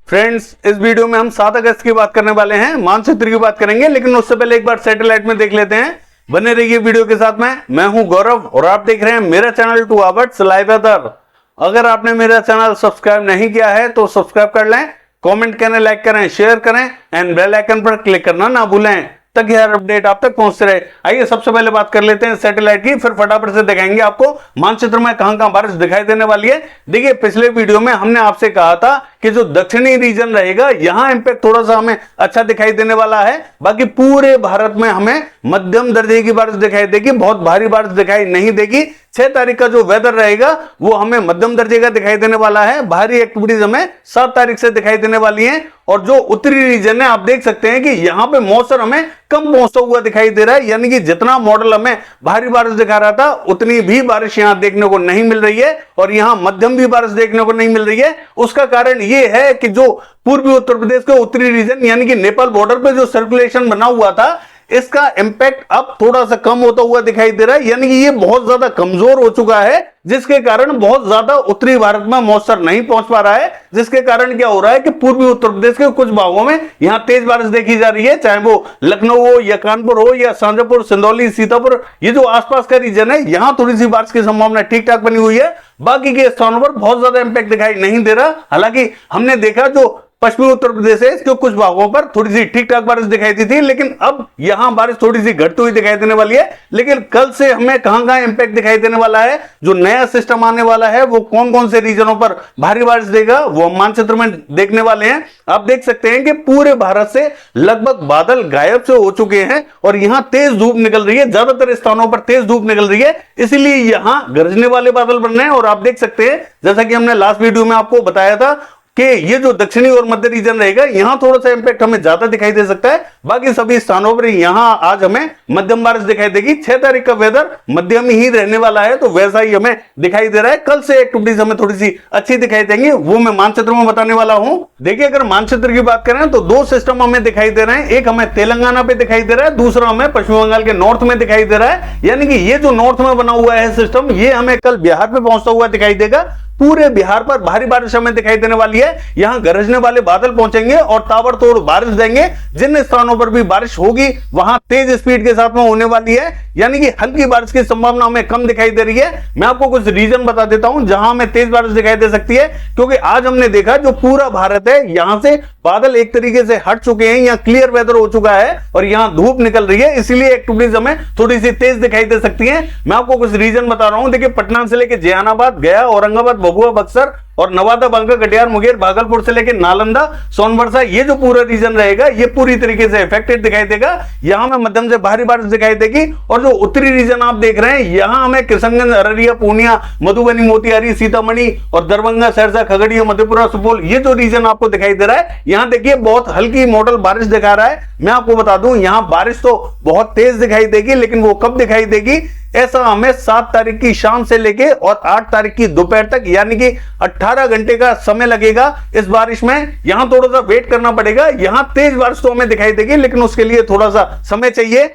Friends, इस video में हम 7 अगस्त की बात करने वाले हैं, मानचित्र की बात करेंगे, लेकिन उससे पहले एक बार सैटेलाइट में देख लेते हैं। बने रहिए वीडियो के साथ में। मैं हूं गौरव और आप देख रहे हैं मेरा चैनल 2 आवर्स लाइव वेदर। अगर आपने मेरा चैनल सब्सक्राइब नहीं किया है तो सब्सक्राइब कर लें, कमेंट करें, लाइक करें, शेयर करें एंड बेल आइकन पर क्लिक करना ना भूलें ताकि हर अपडेट आप तक पहुंचते रहे। आइए सबसे पहले बात कर लेते हैं सैटेलाइट की, फिर फटाफट से दिखाएंगे आपको मानचित्र में कहां कहां बारिश दिखाई देने वाली है। देखिए, पिछले वीडियो में हमने आपसे कहा था कि जो दक्षिणी रीजन रहेगा यहां इंपैक्ट थोड़ा सा हमें अच्छा दिखाई देने वाला है, बाकी पूरे भारत में हमें मध्यम दर्जे की बारिश दिखाई देगी, बहुत भारी बारिश दिखाई नहीं देगी। 6 तारीख का जो वेदर रहेगा वो हमें मध्यम दर्जे का दिखाई देने वाला है। भारी एक्टिविटीज हमें 7 तारीख से दिखाई देने वाली है। और जो उत्तरी रीजन है आप देख सकते हैं कि यहां पे मौसम हमें कम पहुंचता हुआ दिखाई दे रहा है, यानी कि जितना मॉडल हमें भारी बारिश दिखा रहा था उतनी भी बारिश यहां देखने को नहीं मिल रही है और यहां मध्यम भी बारिश देखने को नहीं मिल रही है। उसका कारण यह है कि जो पूर्वी उत्तर प्रदेश के उत्तरी रीजन यानी कि नेपाल बॉर्डर पे जो सर्कुलेशन बना हुआ था इसका इंपैक्ट अब थोड़ा सा कम होता हुआ दिखाई दे रहा है, यानी कि ये बहुत ज्यादा कमजोर हो चुका है, जिसके कारण बहुत ज्यादा उत्तरी भारत में मॉइस्चर नहीं पहुंच पा रहा है। जिसके कारण क्या हो रहा है कि पूर्वी उत्तर प्रदेश के कुछ भागों में यहां तेज बारिश देखी जा रही है, चाहे वो लखनऊ हो या कानपुर हो या शाजापुर, सिंदौली, सीतापुर, ये जो आसपास का रीजन है यहां थोड़ी सी बारिश की संभावना ठीक ठाक बनी हुई है। बाकी के स्थानों पर बहुत ज्यादा इंपैक्ट दिखाई नहीं दे रहा। हालांकि हमने देखा जो पश्चिमी उत्तर प्रदेश है इसके कुछ भागों पर थोड़ी सी ठीक ठाक बारिश दिखाई दी थी, लेकिन अब यहां बारिश थोड़ी सी घटती हुई दिखाई देने वाली है। लेकिन कल से हमें कहां कहां इंपैक्ट दिखाई देने वाला है, जो नया सिस्टम आने वाला है वो कौन कौन से रीजनों पर भारी बारिश देगा वो हम मानचित्र में देखने वाले हैं। आप देख सकते हैं कि पूरे भारत से लगभग बादल गायब से हो चुके हैं और यहां तेज धूप निकल रही है, ज्यादातर स्थानों पर तेज धूप निकल रही है, इसलिए यहां गरजने वाले बादल बन रहे हैं। और आप देख सकते हैं जैसा कि हमने लास्ट वीडियो में आपको बताया था कि ये जो दक्षिणी और मध्य रीजन रहेगा यहां थोड़ा सा इंपैक्ट हमें ज्यादा दिखाई दे सकता है, बाकी सभी स्थानों पर यहां आज हमें मध्यम बारिश दिखाई देगी। 6 तारीख का वेदर मध्यम ही रहने वाला है, तो वैसा ही हमें दिखाई दे रहा है। कल से एक्टिविटीज हमें थोड़ी सी अच्छी दिखाई देंगी, वो मैं मानचित्र में बताने वाला हूं। देखिए, अगर मानचित्र की बात करें तो 2 सिस्टम हमें दिखाई दे रहे हैं, एक हमें तेलंगाना पे दिखाई दे रहा है, दूसरा हमें पश्चिम बंगाल के नॉर्थ में दिखाई दे रहा है। यानी कि ये जो नॉर्थ में बना हुआ है सिस्टम ये हमें कल बिहार पे पहुंचता हुआ दिखाई देगा। पूरे बिहार पर भारी बारिश हमें दिखाई देने वाली है, यहां गरजने वाले बादल पहुंचेंगे और ताबड़तोड़ बारिश देंगे। जिन स्थानों पर भी बारिश होगी वहां तेज स्पीड के साथ में होने वाली है, यानी कि हल्की बारिश की संभावना हमें कम दिखाई दे रही है। मैं आपको कुछ रीजन बता देता हूं जहां हमें तेज बारिश दिखाई दे सकती है, क्योंकि आज हमने देखा जो पूरा भारत है यहां से बादल एक तरीके से हट चुके हैं, यहां क्लियर वेदर हो चुका है और यहां धूप निकल रही है, इसलिए एक्टिविटीज हमें थोड़ी सी तेज दिखाई दे सकती है। मैं आपको कुछ रीजन बता रहा हूं। देखिए, पटना से लेकर जहानाबाद, गया, औरंगाबाद, भभुआ, बक्सर और नवादा, बांका, कटिहार, मुंगेर, भागलपुर से लेकर नालंदा, सोनभद्र, ये जो पूरा रीजन रहेगा ये पूरी तरीके से इफेक्टेड दिखाई देगा। यहां में मध्यम से भारी बारिश दिखाई देगी। और जो उत्तरी रीजन आप देख रहे हैं यहां हमें किशनगंज, अररिया, पूर्णिया, मधुबनी, मोतिहारी, सीतामढ़ी और दरभंगा, सहरसा, खगड़िया, मधेपुरा, सुपौल, ये जो रीजन आपको दिखाई दे रहा है यहां देखिए बहुत हल्की मॉडल बारिश दिखा रहा है। मैं आपको बता दूं यहां बारिश तो बहुत तेज दिखाई देगी, लेकिन वो कब दिखाई देगी ऐसा हमें 7 तारीख की शाम से लेके और 8 तारीख की दोपहर तक यानी कि 18 घंटे का समय लगेगा इस बारिश में। यहां थोड़ा सा वेट करना पड़ेगा। यहां तेज बारिश तो हमें दिखाई देगी, लेकिन उसके लिए थोड़ा सा समय चाहिए।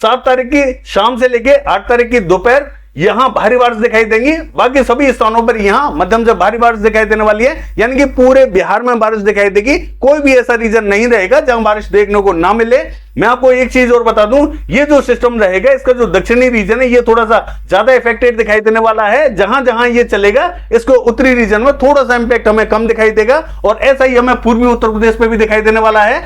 7 तारीख की शाम से लेके 8 तारीख की दोपहर यहां भारी बारिश दिखाई देंगी, बाकी सभी स्थानों पर यहां मध्यम से भारी बारिश दिखाई देने वाली है, यानी कि पूरे बिहार में बारिश दिखाई देगी। कोई भी ऐसा रीजन नहीं रहेगा जहां बारिश देखने को ना मिले। मैं आपको एक चीज और बता दूं, ये जो सिस्टम रहेगा इसका जो दक्षिणी रीजन है ये थोड़ा सा ज्यादा इफेक्टेड दिखाई देने वाला है। जहां जहां ये चलेगा इसको उत्तरी रीजन में थोड़ा सा इंपैक्ट हमें कम दिखाई देगा, और ऐसा ही हमें पूर्वी उत्तर प्रदेश में भी दिखाई देने वाला है।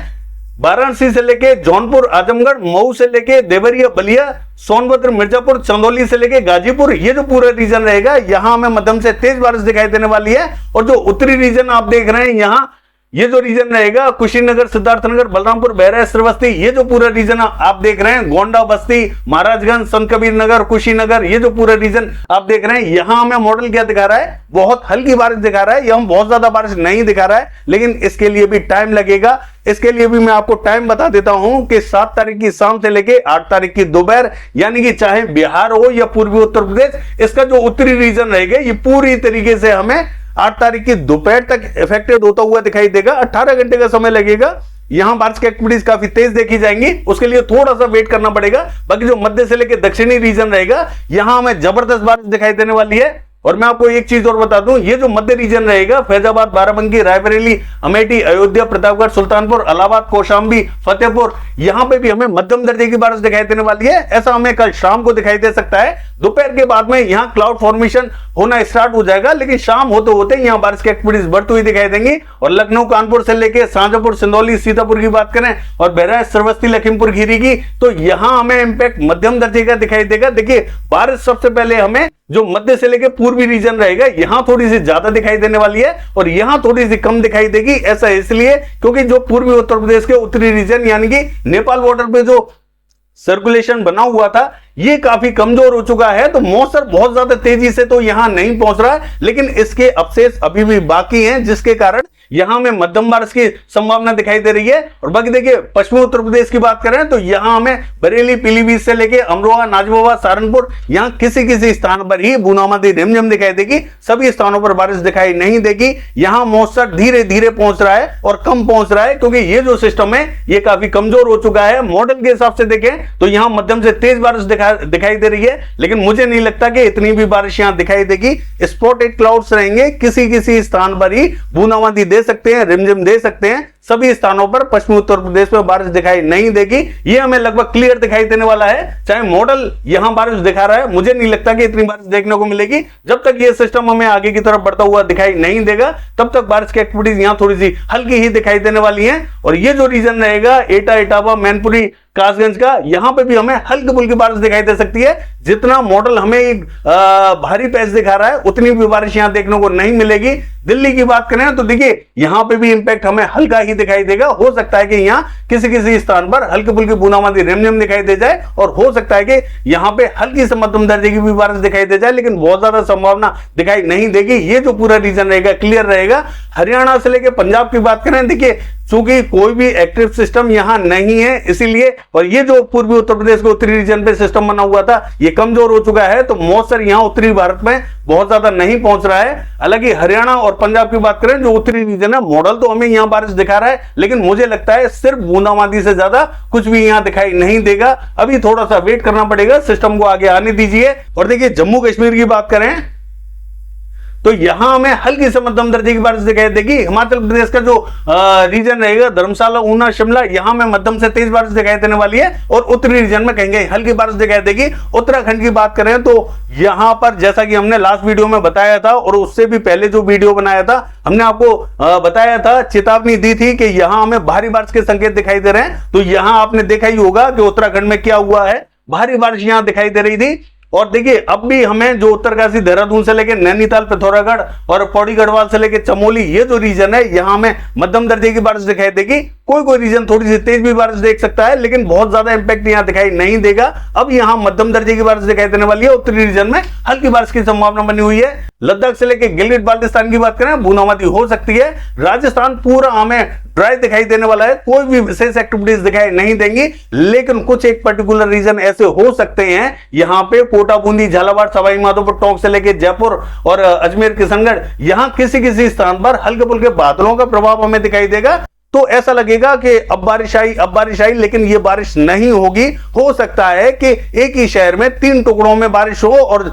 वाराणसी से लेके जौनपुर, आजमगढ़, मऊ से लेके देवरिया, बलिया, सोनभद्र, मिर्जापुर, चंदौली से लेके गाजीपुर, ये जो पूरा रीजन रहेगा यहां हमें मध्यम से तेज बारिश दिखाई देने वाली है। और जो उत्तरी रीजन आप देख रहे हैं यहां ये जो रीजन रहेगा कुशीनगर, सिद्धार्थनगर, बलरामपुर, बहराइच, श्रीवस्ती, ये जो पूरा रीजन आप देख रहे हैं, गोंडा, बस्ती, महाराजगंज, संत कबीर नगर, कुशीनगर, ये जो पूरा रीजन आप देख रहे हैं यहां हमें मॉडल क्या दिखा रहा है, बहुत हल्की बारिश दिखा रहा है। यहां बहुत ज्यादा बारिश नहीं दिखा रहा है, लेकिन इसके लिए भी टाइम लगेगा। इसके लिए भी मैं आपको टाइम बता देता हूं कि 7 तारीख की शाम से लेके 8 तारीख की दोपहर, यानी कि चाहे बिहार हो या पूर्वी उत्तर प्रदेश, इसका जो उत्तरी रीजन रहेगा ये पूरी तरीके से हमें 8 तारीख की दोपहर तक इफेक्टेड होता हुआ दिखाई देगा। 18 घंटे का समय लगेगा। यहां बारिश की एक्टिविटीज काफी तेज देखी जाएंगी, उसके लिए थोड़ा सा वेट करना पड़ेगा। बाकी जो मध्य से लेकर दक्षिणी रीजन रहेगा यहां हमें जबरदस्त बारिश दिखाई देने वाली है। और मैं आपको एक चीज और बता दूं, ये जो मध्य रीजन रहेगा, फैजाबाद, बाराबंकी, रायबरेली, अमेठी, अयोध्या, प्रतापगढ़, सुल्तानपुर, इलाहाबाद, कौशाम्बी, फतेहपुर, यहां पे भी हमें मध्यम दर्जे की बारिश दिखाई देने वाली है। ऐसा हमें कल शाम को दिखाई दे सकता है। दोपहर के बाद में यहां क्लाउड फॉर्मेशन होना स्टार्ट हो जाएगा, लेकिन शाम होते होते यहां बारिश की एक्टिविटीज बढ़ती हुई दिखाई देंगी। और लखनऊ, कानपुर से लेकर शाहजहांपुर, सिंदौली, सीतापुर की बात करें और बहराइच, श्रावस्ती, लखीमपुर खीरी की, तो यहां हमें इंपैक्ट मध्यम दर्जे का दिखाई देगा। देखिए, बारिश सबसे पहले हमें जो मध्य से लेकर पूर्वी रीजन रहेगा, यहां थोड़ी सी ज्यादा दिखाई देने वाली है और यहां थोड़ी सी कम दिखाई देगी। ऐसा इसलिए क्योंकि जो पूर्वी उत्तर प्रदेश के उत्तरी रीजन यानी कि नेपाल बॉर्डर पे जो सर्कुलेशन बना हुआ था, ये काफी कमजोर हो चुका है। तो मॉइस्चर बहुत ज्यादा तेजी से तो यहां नहीं पहुंच रहा है, लेकिन इसके अवशेष अभी भी बाकी हैं, जिसके कारण यहां में मध्यम बारिश की संभावना दिखाई दे रही है। और बाकी देखिए, पश्चिमी उत्तर प्रदेश की बात करें तो यहां हमें बरेली, पीलीभीत से लेके अमरोहा, नाजिबाबाद, सहारनपुर, यहां किसी किसी स्थान पर ही बूंदाबांदी रिमझिम दिखाई देगी। सभी स्थानों पर बारिश दिखाई नहीं देगी। यहां मॉइस्चर धीरे धीरे पहुंच रहा है और कम पहुंच रहा है, क्योंकि ये जो सिस्टम है ये काफी कमजोर हो चुका है। मॉडल के हिसाब से देखें तो यहां मध्यम से तेज बारिश दिखाई दे रही है, लेकिन मुझे नहीं लगता कि इतनी भी बारिश यहां दिखाई देगी। स्पॉटेड क्लाउड्स रहेंगे, किसी किसी स्थान पर ही बूंदाबांदी दे सकते हैं, रिमझिम दे सकते हैं। सभी स्थानों पर पश्चिमी उत्तर प्रदेश में बारिश दिखाई नहीं देगी। ये हमें लगभग क्लियर दिखाई देने वाला है। चाहे मॉडल यहां बारिश दिखा रहा है, मुझे नहीं लगता कि इतनी बारिश देखने को मिलेगी। जब तक ये सिस्टम हमें आगे की तरफ बढ़ता हुआ दिखाई नहीं देगा, तब तक बारिश की एक्टिविटीज यहां थोड़ी सी हल्की ही दिखाई देने वाली है। और ये जो रीजन रहेगा, एटा, इटावा, मैनपुरी, कासगंज का, यहां पे भी हमें हल्की फुल्की बारिश दिखाई दे सकती है। जितना मॉडल हमें एक भारी पैच दिखा रहा है, उतनी भी बारिश यहां देखने को नहीं मिलेगी। दिल्ली की बात करें तो देखिए, यहां पे भी इंपैक्ट हमें हल्का ही दिखाई देगा। हो सकता है कि यहां किसी किसी स्थान पर हल्की फुल्की बूंदाबांदी रिमझिम दिखाई दे जाए, और हो सकता है कि यहां पे हल्की से मध्यम दर्जे की भी बारिश दिखाई दे जाए, लेकिन बहुत ज्यादा संभावना दिखाई नहीं देगी। ये जो पूरा रीजन रहेगा क्लियर रहेगा। हरियाणा से लेकर पंजाब की बात करें, देखिए चूंकि कोई भी एक्टिव सिस्टम यहां नहीं है, इसीलिए, और ये जो पूर्वी उत्तर प्रदेश के उत्तरी रीजन पे सिस्टम बना हुआ था, ये कमजोर हो चुका है। तो मॉइस्चर यहां उत्तरी भारत में बहुत ज्यादा नहीं पहुंच रहा है। हालांकि हरियाणा और पंजाब की बात करें, जो उत्तरी रीजन है, मॉडल तो हमें यहां बारिश दिखा रहा है, लेकिन मुझे लगता है सिर्फ बूंदाबांदी से ज्यादा कुछ भी यहां दिखाई नहीं देगा। अभी थोड़ा सा वेट करना पड़ेगा, सिस्टम को आगे आने दीजिए। और देखिए, जम्मू कश्मीर की बात करें तो यहां हमें हल्की से मध्यम दर्जे की बारिश दिखाई देगी। हिमाचल प्रदेश का जो रीजन रहेगा, धर्मशाला, ऊना, शिमला, यहां में मध्यम से तेज बारिश दिखाई देने वाली है। और उत्तरी रीजन में कहीं हल्की बारिश दिखाई देगी। उत्तराखंड की बात करें तो यहां पर, जैसा कि हमने लास्ट वीडियो में बताया था, और उससे भी पहले जो वीडियो बनाया था, हमने आपको बताया था, चेतावनी दी थी कि यहां हमें भारी बारिश के संकेत दिखाई दे रहे हैं। तो यहां आपने देखा ही होगा कि उत्तराखंड में क्या हुआ है, भारी बारिश यहां दिखाई दे रही थी। और देखिए, अब भी हमें जो उत्तरकाशी, देहरादून से लेकर नैनीताल, पिथौरागढ़ और पौड़ी गढ़वाल से लेकर चमोली, ये जो रीजन है, यहां हमें मध्यम दर्जे की बारिश दिखाई देगी। कोई रीजन थोड़ी सी तेज भी बारिश देख सकता है, लेकिन बहुत ज्यादा इंपैक्ट यहां दिखाई नहीं देगा। अब यहां मध्यम दर्जे की बारिश दिखाई देने वाली है। उत्तरी रीजन में हल्की बारिश की संभावना बनी हुई है। लद्दाख से लेकर गिलगित बाल्टिस्तान की बात करें, बूंदाबांदी हो सकती है। राजस्थान पूरा हमें ड्राई दिखाई देने वाला है, कोई भी विशेष एक्टिविटीज दिखाई नहीं देंगी, लेकिन कुछ एक पर्टिकुलर रीजन ऐसे हो सकते हैं यहां पे, कोटा, बूंदी, झालावाड़, सवाई माधोपुर, टोंक से लेकर जयपुर और अजमेर, किशनगढ़, यहां किसी किसी स्थान पर हल्के फुल्के बादलों का प्रभाव हमें दिखाई देगा। तो ऐसा लगेगा कि अब बारिश आई, लेकिन ये बारिश नहीं होगी। हो सकता है कि एक ही शहर में 3 टुकड़ों में बारिश हो और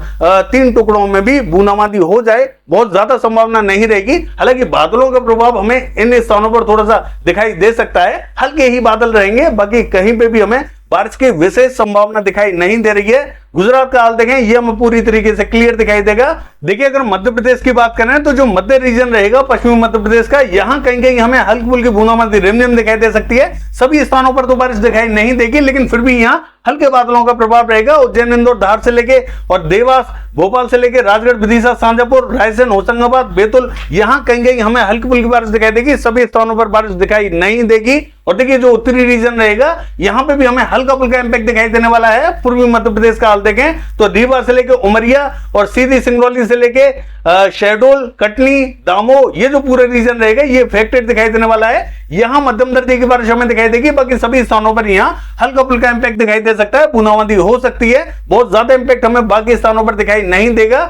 3 टुकड़ों में भी बूंदाबांदी हो जाए। बहुत ज्यादा संभावना नहीं रहेगी। हालांकि बादलों का प्रभाव हमें इन स्थानों पर थोड़ा सा दिखाई दे सकता है। हल्के ही बादल रहेंगे, बाकी कहीं पे भी हमें बारिश की विशेष संभावना दिखाई नहीं दे रही है। गुजरात का हाल देखें, ये हमें पूरी तरीके से क्लियर दिखाई देगा। देखिए, अगर मध्य प्रदेश की बात करें तो जो मध्य रीजन रहेगा पश्चिमी मध्य प्रदेश का, यहां कहीं हमें हल्की फुल्की बूंदाबांदी रिमझिम दिखाई दे सकती है। सभी स्थानों पर तो बारिश दिखाई नहीं देगी, लेकिन फिर भी यहां हल्के बादलों का प्रभाव रहेगा। उज्जैन, इंदौर, धार से लेके और देवास, भोपाल से लेकर राजगढ़, विदिशा, शाजापुर, रायसेन, होशंगाबाद, बैतुल, यहां कहीं हमें हल्की फुल्की बारिश दिखाई देगी। सभी स्थानों पर बारिश दिखाई नहीं देगी। और देखिए, जो उत्तरी रीजन रहेगा, यहां पे भी हमें हल्का फुल्का इंपैक्ट दिखाई देने वाला है। पूर्वी मध्य प्रदेश का हाल देखें तो रीवा से लेकर उमरिया और सीधी सिंगरौली से लेके शहडोल, कटनी, दामोह, ये जो पूरा रीजन रहेगा, ये इफेक्टेड दिखाई देने वाला है। यहां मध्यम दर्जे की बारिश हमें दिखाई देगी। बाकी सभी स्थानों पर यहां हल्का फुल्का इंपैक्ट दिखाई दे सकता है, बूंदाबांदी हो सकती है। बहुत ज्यादा इंपैक्ट हमें बाकी स्थानों पर दिखाई नहीं देगा।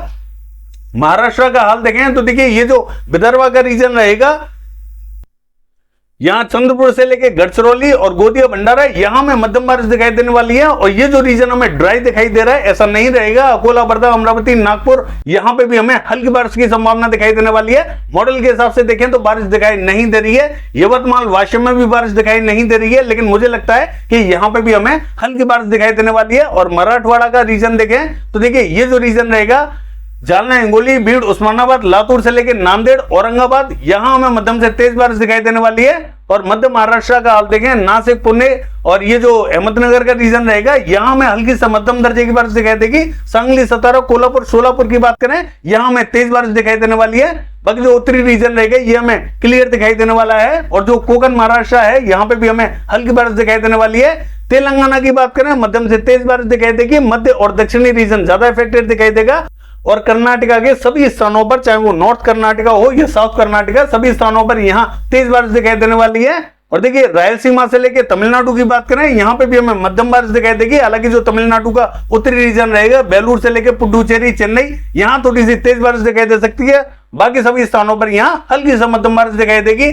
महाराष्ट्र का हाल देखें तो देखिए, ये जो विदर्भ का रीजन रहेगा, यहाँ चंद्रपुर से लेके गढ़चिरौली और गोदिया भंडारा यहाँ में मध्यम बारिश दिखाई देने वाली है। और ये जो रीजन हमें ड्राई दिखाई दे रहा है ऐसा नहीं रहेगा। अकोला, वर्धा, अमरावती, नागपुर यहाँ पे भी हमें हल्की बारिश की संभावना दिखाई देने वाली है। मॉडल के हिसाब से देखें तो बारिश दिखाई नहीं दे रही है। यवतमाल, वाशिम में भी बारिश दिखाई नहीं दे रही है, लेकिन मुझे लगता है कि यहाँ पे भी हमें हल्की बारिश दिखाई देने वाली है। और मराठवाड़ा का रीजन देखें तो देखिए ये जो रीजन रहेगा जालना, हिंगोली, बीड़, उस्मानाबाद, लातूर से लेकर नांदेड़, औरंगाबाद यहाँ हमें मध्यम से तेज बारिश दिखाई देने वाली है। और मध्य महाराष्ट्र का हाल देखें, नासिक, पुणे और ये जो अहमदनगर का रीजन रहेगा यहाँ में हल्की से मध्यम दर्जे की बारिश दिखाई देगी। सांगली, सतारा, कोल्हापुर, सोलापुर की बात करें यहाँ में तेज बारिश दिखाई देने वाली है। बाकी जो उत्तरी रीजन रहेगा ये हमें क्लियर दिखाई देने वाला है। और जो कोकण महाराष्ट्र है यहाँ पे भी हमें हल्की बारिश दिखाई देने वाली है। तेलंगाना की बात करें मध्यम से तेज बारिश दिखाई देगी। मध्य और दक्षिणी रीजन ज्यादा इफेक्टेड दिखाई देगा। और कर्नाटका के सभी स्थानों पर, चाहे वो नॉर्थ कर्नाटका हो या साउथ कर्नाटका, सभी स्थानों पर यहाँ तेज बारिश दिखाई देने वाली है। और देखिए रायलसीमा से लेके तमिलनाडु की बात करें यहाँ पे भी हमें मध्यम बारिश दिखाई देगी। हालांकि जो तमिलनाडु का उत्तरी रीजन रहेगा, बेलूर से लेके पुडुचेरी, चेन्नई, यहाँ थोड़ी सी तेज बारिश दिखाई दे सकती है। बाकी सभी स्थानों पर यहाँ हल्की सी मध्यम बारिश दिखाई देगी।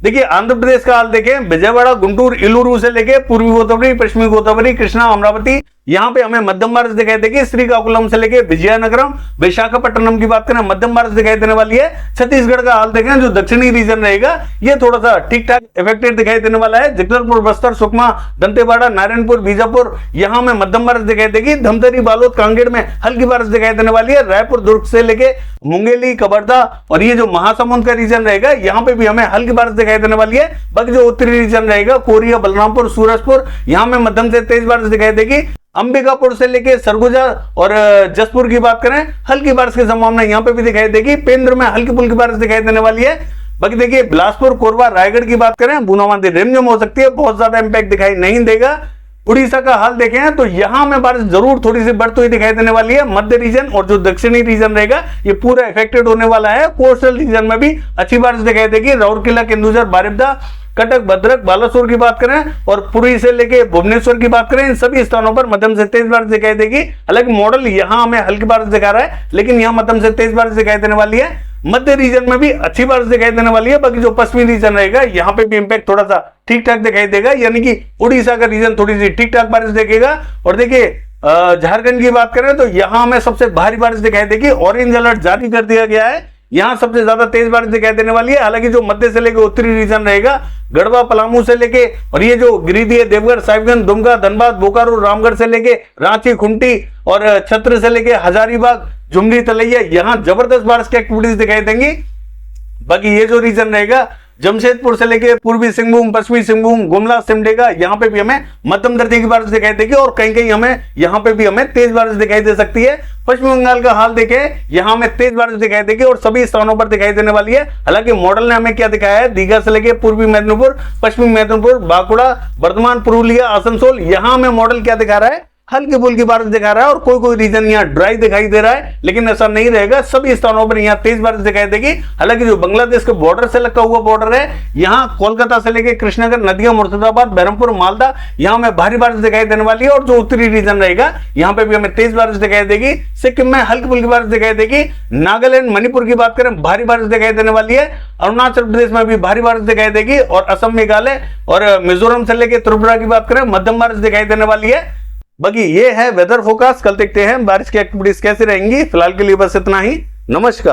देखिए आंध्र प्रदेश का हाल देखें, विजयवाड़ा, गुंटूर, इलूरू से लेके पूर्वी गोदावरी, पश्चिमी गोदावरी, कृष्णा, अमरावती यहाँ पे हमें मध्यम बारिश दिखाई देगी। श्रीकाकुलम से लेके विजयनगरम, विशाखापट्टनम की बात करें मध्यम बारिश दिखाई देने वाली है। छत्तीसगढ़ का हाल देखें, जो दक्षिणी रीजन रहेगा ये थोड़ा सा ठीक ठाक इफेक्टेड दिखाई देने वाला है। जगदलपुर, बस्तर, सुकमा, दंतेवाड़ा, नारायणपुर, बीजापुर यहाँ में मध्यम बारिश दिखाई देगी। धमतरी, बालोद, कांगेर में हल्की बारिश दिखाई देने वाली है। रायपुर, दुर्ग से लेके मुंगेली, कवर्धा और ये जो महासमुंद का रीजन रहेगा यहाँ पे भी हमें हल्की बारिश दिखाई देने वाली है। बाकी जो उत्तरी रीजन रहेगा, कोरिया, बलरामपुर, सूरजपुर यहाँ में मध्यम से तेज बारिश दिखाई देगी। अंबिकापुर से लेके सरगुजा और जसपुर की बात करें हल्की बारिश की संभावना यहाँ पे भी दिखाई देगी। पेंद्र में हल्की फुल्की बारिश दिखाई देने वाली है। बाकी देखिए बिलासपुर, कोरबा, रायगढ़ की बात करें बूंदाबांदी रिमझिम हो सकती है, बहुत ज्यादा इंपैक्ट दिखाई नहीं देगा। उड़ीसा का हाल देखें तो यहां में बारिश जरूर थोड़ी सी बढ़ती हुई दिखाई देने वाली है। मध्य रीजन और जो दक्षिणी रीजन रहेगा ये पूरा इफेक्टेड होने वाला है। कोस्टल रीजन में भी अच्छी बारिश दिखाई देगी। राउरकेला, केंदुझर, बारिपदा, कटक, भद्रक, बालासोर की बात करें और पुरी से लेके भुवनेश्वर की बात करें, इन सभी स्थानों पर मध्यम से तेज बारिश दिखाई देगी। हालांकि मॉडल यहां हमें हल्की बारिश दिखा रहा है, लेकिन यहां मध्यम से तेज बारिश दिखाई देने वाली है। मध्य रीजन में भी अच्छी बारिश दिखाई देने वाली है। बाकी जो पश्चिमी रीजन रहेगा यहाँ पे भी इंपैक्ट थोड़ा सा ठीक ठाक दिखाई देगा, यानी कि उड़ीसा का रीजन थोड़ी सी ठीक ठाक बारिश देखेगा। और देखिए झारखंड की बात करें तो यहाँ हमें सबसे भारी बारिश दिखाई देगी। ऑरेंज अलर्ट जारी कर दिया गया है, यहाँ सबसे ज्यादा तेज बारिश दिखाई देने वाली है। हालांकि जो मध्य से लेके उत्तरी रीजन रहेगा, गढ़वा, पलामू से लेके और ये जो गिरिडीह, देवघर, साहिबगंज, दुमका, धनबाद, बोकारो, रामगढ़ से लेके रांची, खुंटी और छत्र से लेके हजारीबाग, झुमरी, तलैया यहाँ जबरदस्त बारिश की एक्टिविटीज दिखाई देंगी। बाकी ये जो रीजन रहेगा जमशेदपुर से लेके पूर्वी सिंहभूम, पश्चिमी सिंहभूम, गुमला, सिमडेगा यहाँ पे भी हमें मध्यम दर्जे की बारिश दिखाई देगी और कहीं कहीं हमें यहाँ पे भी हमें तेज बारिश दिखाई दे सकती है। पश्चिम बंगाल का हाल देखें, यहाँ में तेज बारिश दिखाई देगी और सभी स्थानों पर दिखाई देने वाली है। हालांकि मॉडल ने हमें क्या दिखाया है, दीघा से लेके पूर्वी मेदिनीपुर, पश्चिमी मेदिनीपुर, बांकुड़ा, बर्धमान, पुरुलिया, आसनसोल यहाँ हमें मॉडल क्या दिखा रहा है, हल्की फुल्की बारिश दिखा रहा है। और कोई कोई रीजन यहाँ ड्राई दिखाई दे रहा है, लेकिन ऐसा नहीं रहेगा, सभी स्थानों पर यहाँ तेज बारिश दिखाई देगी। हालांकि जो बांग्लादेश के बॉर्डर से लगता हुआ बॉर्डर है, यहाँ कोलकाता से लेके कृष्णनगर, नदिया, मुर्शिदाबाद, बहरमपुर, मालदा यहाँ में भारी बारिश दिखाई देने वाली है। और जो उत्तरी रीजन रहेगा यहाँ पे भी हमें तेज बारिश दिखाई देगी। सिक्किम में हल्की फुल्की बारिश दिखाई देगी। नागालैंड, मणिपुर की बात करें भारी बारिश दिखाई देने वाली है। अरुणाचल प्रदेश में भी भारी बारिश दिखाई देगी और असम, मेघालय और मिजोरम से लेके त्रिपुरा की बात करें मध्यम बारिश दिखाई देने वाली है। बाकी ये है वेदर फोरकास्ट। कल देखते हैं बारिश की एक्टिविटीज कैसे रहेंगी। फिलहाल के लिए बस इतना ही। नमस्कार।